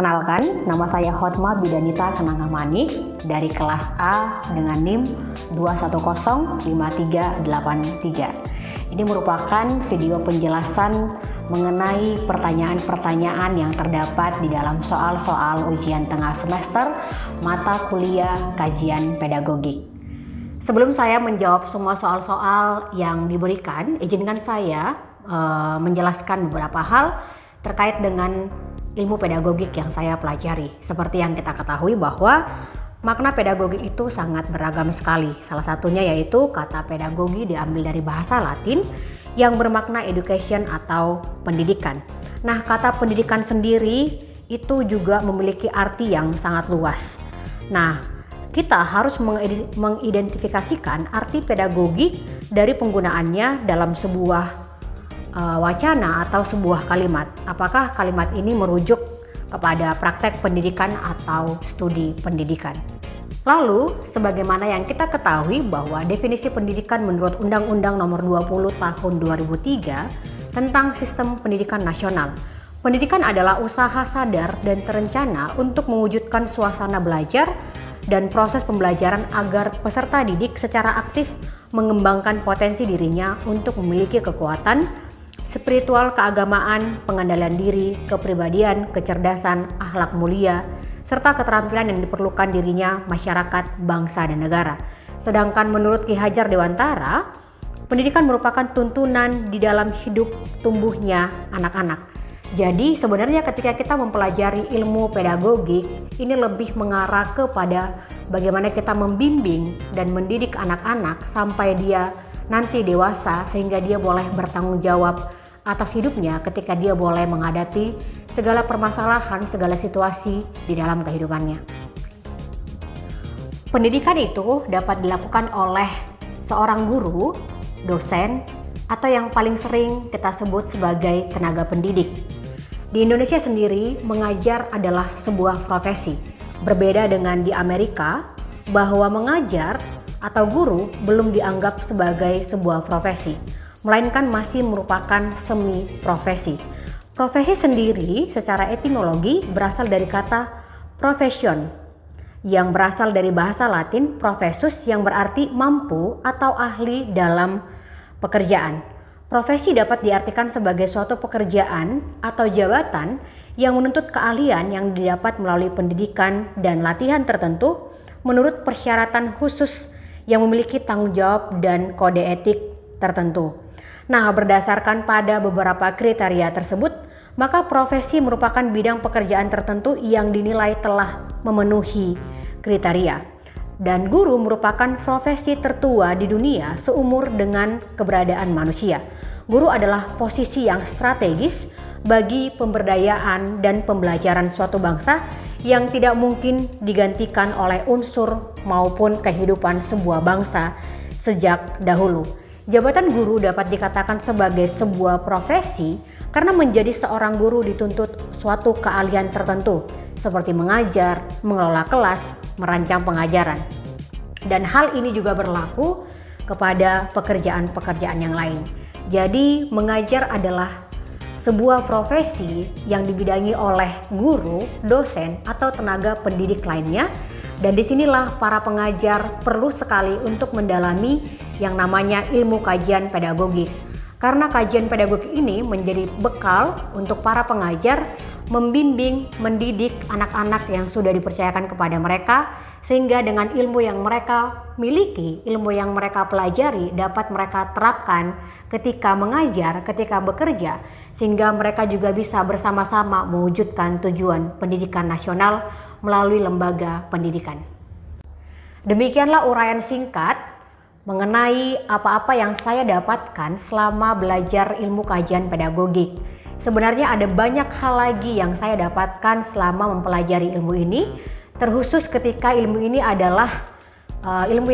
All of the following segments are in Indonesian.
Perkenalkan, nama saya Hotma Bidanita Kenanga Manik dari kelas A dengan NIM 2105383. Ini merupakan video penjelasan mengenai pertanyaan-pertanyaan yang terdapat di dalam soal-soal ujian tengah semester mata kuliah kajian pedagogik. Sebelum saya menjawab semua soal-soal yang diberikan, izinkan saya menjelaskan beberapa hal terkait dengan ilmu pedagogik yang saya pelajari. Seperti yang kita ketahui bahwa makna pedagogik itu sangat beragam sekali. Salah satunya yaitu kata pedagogi diambil dari bahasa Latin yang bermakna education atau pendidikan. Nah, kata pendidikan sendiri itu juga memiliki arti yang sangat luas. Nah, kita harus mengidentifikasikan arti pedagogik dari penggunaannya dalam sebuah wacana atau sebuah kalimat. Apakah kalimat ini merujuk kepada praktek pendidikan atau studi pendidikan? Lalu, sebagaimana yang kita ketahui bahwa definisi pendidikan menurut Undang-Undang Nomor 20 Tahun 2003 tentang Sistem Pendidikan Nasional. Pendidikan adalah usaha sadar dan terencana untuk mewujudkan suasana belajar dan proses pembelajaran agar peserta didik secara aktif mengembangkan potensi dirinya untuk memiliki kekuatan spiritual, keagamaan, pengendalian diri, kepribadian, kecerdasan, akhlak mulia, serta keterampilan yang diperlukan dirinya masyarakat, bangsa, dan negara. Sedangkan menurut Ki Hajar Dewantara, pendidikan merupakan tuntunan di dalam hidup tumbuhnya anak-anak. Jadi sebenarnya ketika kita mempelajari ilmu pedagogik, ini lebih mengarah kepada bagaimana kita membimbing dan mendidik anak-anak sampai dia nanti dewasa sehingga dia boleh bertanggung jawab atas hidupnya ketika dia boleh menghadapi segala permasalahan, segala situasi di dalam kehidupannya. Pendidikan itu dapat dilakukan oleh seorang guru, dosen, atau yang paling sering kita sebut sebagai tenaga pendidik. Di Indonesia sendiri, mengajar adalah sebuah profesi. Berbeda dengan di Amerika, bahwa mengajar atau guru belum dianggap sebagai sebuah profesi, melainkan masih merupakan semi profesi. Profesi sendiri secara etimologi berasal dari kata profession yang berasal dari bahasa Latin professus yang berarti mampu atau ahli dalam pekerjaan. Profesi dapat diartikan sebagai suatu pekerjaan atau jabatan yang menuntut keahlian yang didapat melalui pendidikan dan latihan tertentu menurut persyaratan khusus yang memiliki tanggung jawab dan kode etik tertentu. Nah, berdasarkan pada beberapa kriteria tersebut, maka profesi merupakan bidang pekerjaan tertentu yang dinilai telah memenuhi kriteria. Dan guru merupakan profesi tertua di dunia seumur dengan keberadaan manusia. Guru adalah posisi yang strategis bagi pemberdayaan dan pembelajaran suatu bangsa yang tidak mungkin digantikan oleh unsur maupun kehidupan sebuah bangsa sejak dahulu. Jabatan guru dapat dikatakan sebagai sebuah profesi karena menjadi seorang guru dituntut suatu keahlian tertentu seperti mengajar, mengelola kelas, merancang pengajaran. Dan hal ini juga berlaku kepada pekerjaan-pekerjaan yang lain. Jadi mengajar adalah sebuah profesi yang dibidangi oleh guru, dosen, atau tenaga pendidik lainnya. Dan disinilah para pengajar perlu sekali untuk mendalami yang namanya ilmu kajian pedagogik. Karena kajian pedagogik ini menjadi bekal untuk para pengajar membimbing, mendidik anak-anak yang sudah dipercayakan kepada mereka, sehingga dengan ilmu yang mereka miliki, ilmu yang mereka pelajari dapat mereka terapkan ketika mengajar, ketika bekerja, sehingga mereka juga bisa bersama-sama mewujudkan tujuan pendidikan nasional melalui lembaga pendidikan. Demikianlah uraian singkat mengenai apa-apa yang saya dapatkan selama belajar ilmu kajian pedagogik. Sebenarnya ada banyak hal lagi yang saya dapatkan selama mempelajari ilmu ini, terkhusus ketika ilmu ini adalah ilmu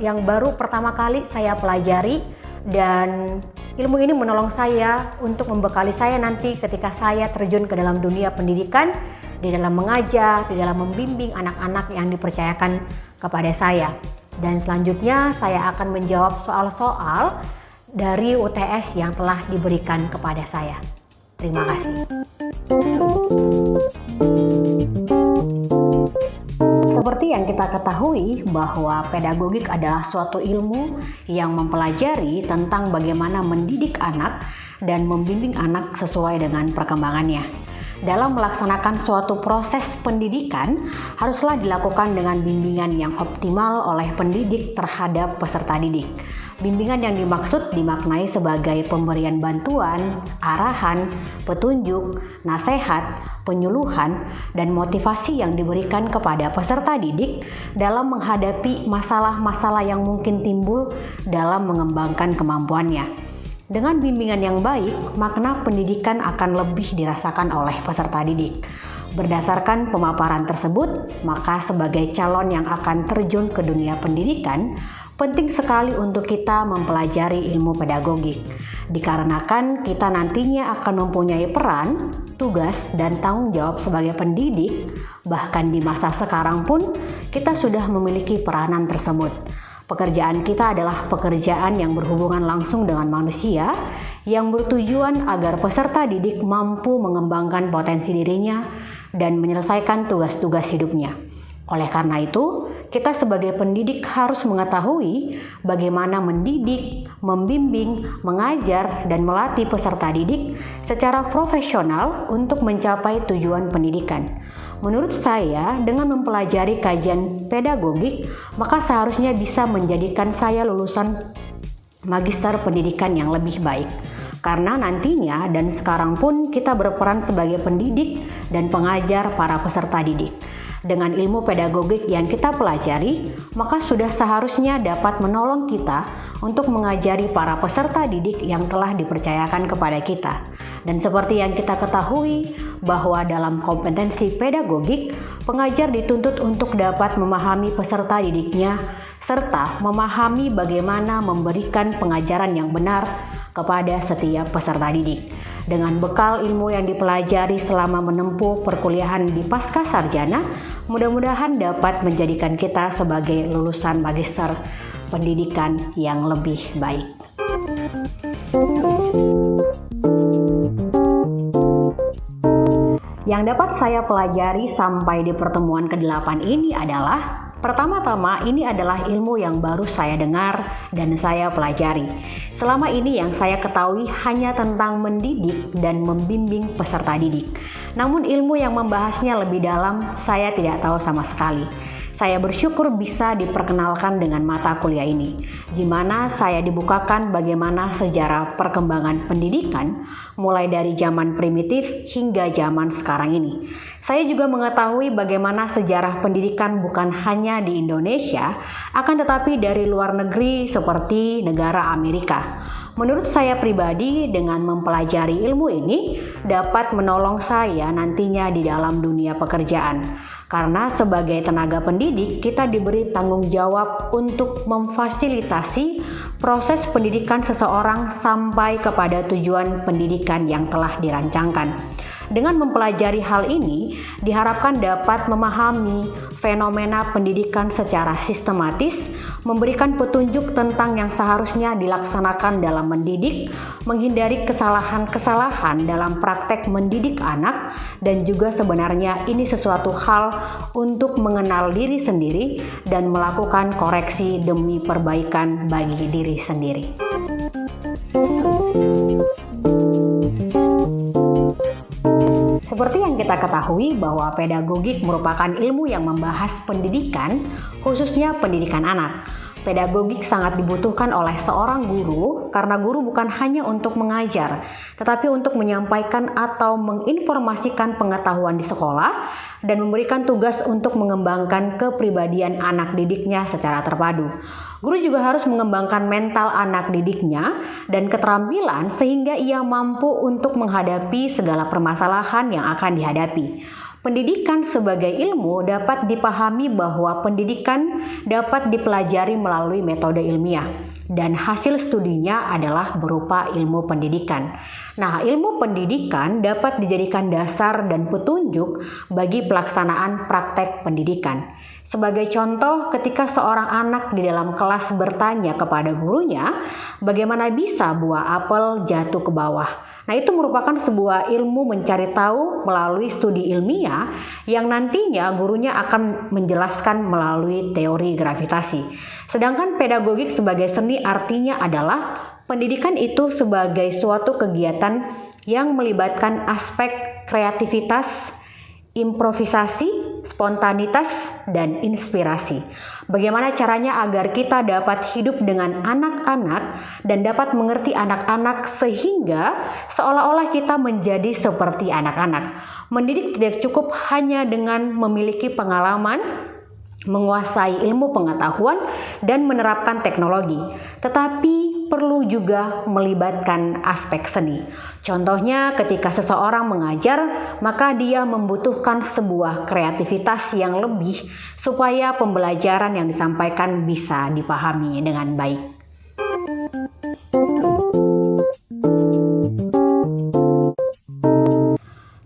yang baru pertama kali saya pelajari, dan ilmu ini menolong saya untuk membekali saya nanti ketika saya terjun ke dalam dunia pendidikan, di dalam mengajar, di dalam membimbing anak-anak yang dipercayakan kepada saya. Dan selanjutnya saya akan menjawab soal-soal dari UTS yang telah diberikan kepada saya. Terima kasih. Seperti yang kita ketahui bahwa pedagogik adalah suatu ilmu yang mempelajari tentang bagaimana mendidik anak dan membimbing anak sesuai dengan perkembangannya. Dalam melaksanakan suatu proses pendidikan, haruslah dilakukan dengan bimbingan yang optimal oleh pendidik terhadap peserta didik. Bimbingan yang dimaksud dimaknai sebagai pemberian bantuan, arahan, petunjuk, nasihat, penyuluhan, dan motivasi yang diberikan kepada peserta didik dalam menghadapi masalah-masalah yang mungkin timbul dalam mengembangkan kemampuannya. Dengan bimbingan yang baik, makna pendidikan akan lebih dirasakan oleh peserta didik. Berdasarkan pemaparan tersebut, maka sebagai calon yang akan terjun ke dunia pendidikan, penting sekali untuk kita mempelajari ilmu pedagogik. Dikarenakan kita nantinya akan mempunyai peran, tugas, dan tanggung jawab sebagai pendidik, bahkan di masa sekarang pun kita sudah memiliki peranan tersebut. Pekerjaan kita adalah pekerjaan yang berhubungan langsung dengan manusia, yang bertujuan agar peserta didik mampu mengembangkan potensi dirinya dan menyelesaikan tugas-tugas hidupnya. Oleh karena itu, kita sebagai pendidik harus mengetahui bagaimana mendidik, membimbing, mengajar, dan melatih peserta didik secara profesional untuk mencapai tujuan pendidikan. Menurut saya, dengan mempelajari kajian pedagogik, maka seharusnya bisa menjadikan saya lulusan magister pendidikan yang lebih baik. Karena nantinya dan sekarang pun kita berperan sebagai pendidik dan pengajar para peserta didik. Dengan ilmu pedagogik yang kita pelajari, maka sudah seharusnya dapat menolong kita untuk mengajari para peserta didik yang telah dipercayakan kepada kita. Dan seperti yang kita ketahui bahwa dalam kompetensi pedagogik, pengajar dituntut untuk dapat memahami peserta didiknya serta memahami bagaimana memberikan pengajaran yang benar kepada setiap peserta didik. Dengan bekal ilmu yang dipelajari selama menempuh perkuliahan di pasca sarjana, mudah-mudahan dapat menjadikan kita sebagai lulusan magister pendidikan yang lebih baik. Yang dapat saya pelajari sampai di pertemuan ke-8 ini adalah pertama-tama, ini adalah ilmu yang baru saya dengar dan saya pelajari. Selama ini yang saya ketahui hanya tentang mendidik dan membimbing peserta didik. Namun ilmu yang membahasnya lebih dalam saya tidak tahu sama sekali. Saya bersyukur bisa diperkenalkan dengan mata kuliah ini, di mana saya dibukakan bagaimana sejarah perkembangan pendidikan mulai dari zaman primitif hingga zaman sekarang ini. Saya juga mengetahui bagaimana sejarah pendidikan bukan hanya di Indonesia, akan tetapi dari luar negeri seperti negara Amerika. Menurut saya pribadi, dengan mempelajari ilmu ini dapat menolong saya nantinya di dalam dunia pekerjaan. Karena sebagai tenaga pendidik, kita diberi tanggung jawab untuk memfasilitasi proses pendidikan seseorang sampai kepada tujuan pendidikan yang telah dirancangkan. Dengan mempelajari hal ini, diharapkan dapat memahami fenomena pendidikan secara sistematis, memberikan petunjuk tentang yang seharusnya dilaksanakan dalam mendidik, menghindari kesalahan-kesalahan dalam praktek mendidik anak, dan juga sebenarnya ini sesuatu hal untuk mengenal diri sendiri dan melakukan koreksi demi perbaikan bagi diri sendiri. Seperti yang kita ketahui bahwa pedagogik merupakan ilmu yang membahas pendidikan, khususnya pendidikan anak. Pedagogik sangat dibutuhkan oleh seorang guru karena guru bukan hanya untuk mengajar, tetapi untuk menyampaikan atau menginformasikan pengetahuan di sekolah dan memberikan tugas untuk mengembangkan kepribadian anak didiknya secara terpadu. Guru juga harus mengembangkan mental anak didiknya dan keterampilan sehingga ia mampu untuk menghadapi segala permasalahan yang akan dihadapi. Pendidikan sebagai ilmu dapat dipahami bahwa pendidikan dapat dipelajari melalui metode ilmiah dan hasil studinya adalah berupa ilmu pendidikan. Nah, ilmu pendidikan dapat dijadikan dasar dan petunjuk bagi pelaksanaan praktek pendidikan. Sebagai contoh, ketika seorang anak di dalam kelas bertanya kepada gurunya, bagaimana bisa buah apel jatuh ke bawah? Nah, itu merupakan sebuah ilmu mencari tahu melalui studi ilmiah yang nantinya gurunya akan menjelaskan melalui teori gravitasi. Sedangkan pedagogik sebagai seni artinya adalah pendidikan itu sebagai suatu kegiatan yang melibatkan aspek kreativitas, improvisasi, spontanitas, dan inspirasi. Bagaimana caranya agar kita dapat hidup dengan anak-anak dan dapat mengerti anak-anak sehingga seolah-olah kita menjadi seperti anak-anak. Mendidik tidak cukup hanya dengan memiliki pengalaman, menguasai ilmu pengetahuan, dan menerapkan teknologi, tetapi perlu juga melibatkan aspek seni. Contohnya, ketika seseorang mengajar, maka dia membutuhkan sebuah kreativitas yang lebih supaya pembelajaran yang disampaikan bisa dipahami dengan baik.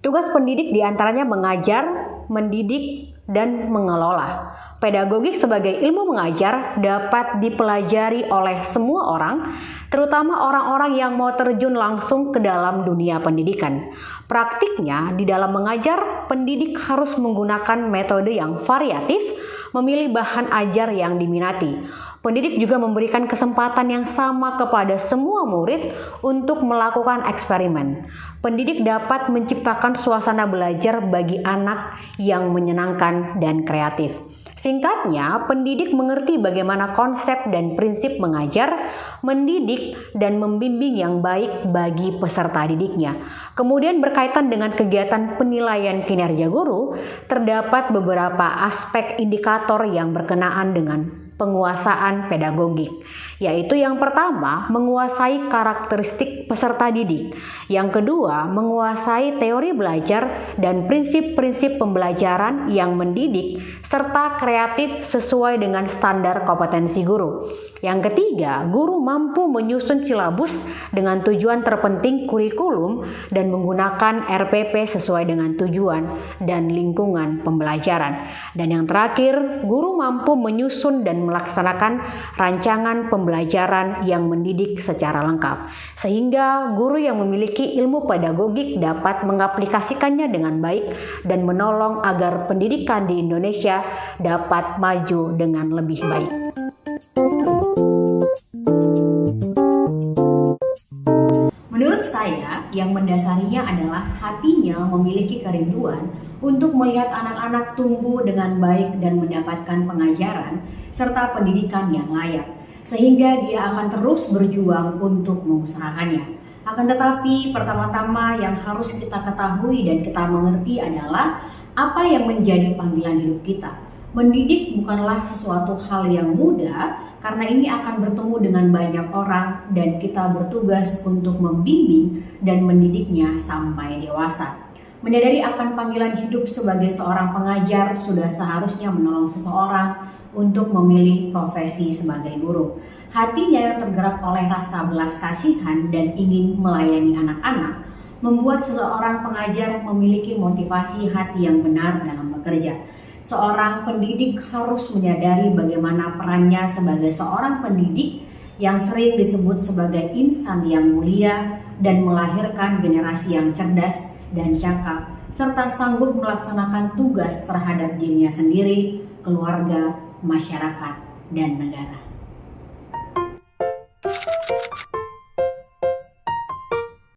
Tugas pendidik diantaranya mengajar, mendidik, dan mengelola. Pedagogik sebagai ilmu mengajar dapat dipelajari oleh semua orang, terutama orang-orang yang mau terjun langsung ke dalam dunia pendidikan. Praktiknya, di dalam mengajar, pendidik harus menggunakan metode yang variatif, memilih bahan ajar yang diminati. Pendidik juga memberikan kesempatan yang sama kepada semua murid untuk melakukan eksperimen. Pendidik dapat menciptakan suasana belajar bagi anak yang menyenangkan dan kreatif. Singkatnya, pendidik mengerti bagaimana konsep dan prinsip mengajar, mendidik, dan membimbing yang baik bagi peserta didiknya. Kemudian berkaitan dengan kegiatan penilaian kinerja guru, terdapat beberapa aspek indikator yang berkenaan dengan penguasaan pedagogik, yaitu yang pertama, menguasai karakteristik peserta didik. Yang kedua, menguasai teori belajar dan prinsip-prinsip pembelajaran yang mendidik, serta kreatif sesuai dengan standar kompetensi guru. Yang ketiga, guru mampu menyusun silabus dengan tujuan terpenting kurikulum dan menggunakan RPP sesuai dengan tujuan dan lingkungan pembelajaran. Dan yang terakhir, guru mampu menyusun dan melaksanakan rancangan pembelajaran yang mendidik secara lengkap, sehingga guru yang memiliki ilmu pedagogik dapat mengaplikasikannya dengan baik dan menolong agar pendidikan di Indonesia dapat maju dengan lebih baik. Menurut saya, yang mendasarinya adalah hatinya memiliki kerinduan untuk melihat anak-anak tumbuh dengan baik dan mendapatkan pengajaran serta pendidikan yang layak, sehingga dia akan terus berjuang untuk mengusahakannya. Akan tetapi, pertama-tama yang harus kita ketahui dan kita mengerti adalah apa yang menjadi panggilan hidup kita. Mendidik bukanlah sesuatu hal yang mudah, karena ini akan bertemu dengan banyak orang dan kita bertugas untuk membimbing dan mendidiknya sampai dewasa. Menyadari akan panggilan hidup sebagai seorang pengajar sudah seharusnya menolong seseorang untuk memilih profesi sebagai guru. Hatinya yang tergerak oleh rasa belas kasihan dan ingin melayani anak-anak membuat seseorang pengajar memiliki motivasi hati yang benar dalam bekerja. Seorang pendidik harus menyadari bagaimana perannya sebagai seorang pendidik yang sering disebut sebagai insan yang mulia dan melahirkan generasi yang cerdas dan cakap, serta sanggup melaksanakan tugas terhadap dirinya sendiri, keluarga, masyarakat, dan negara.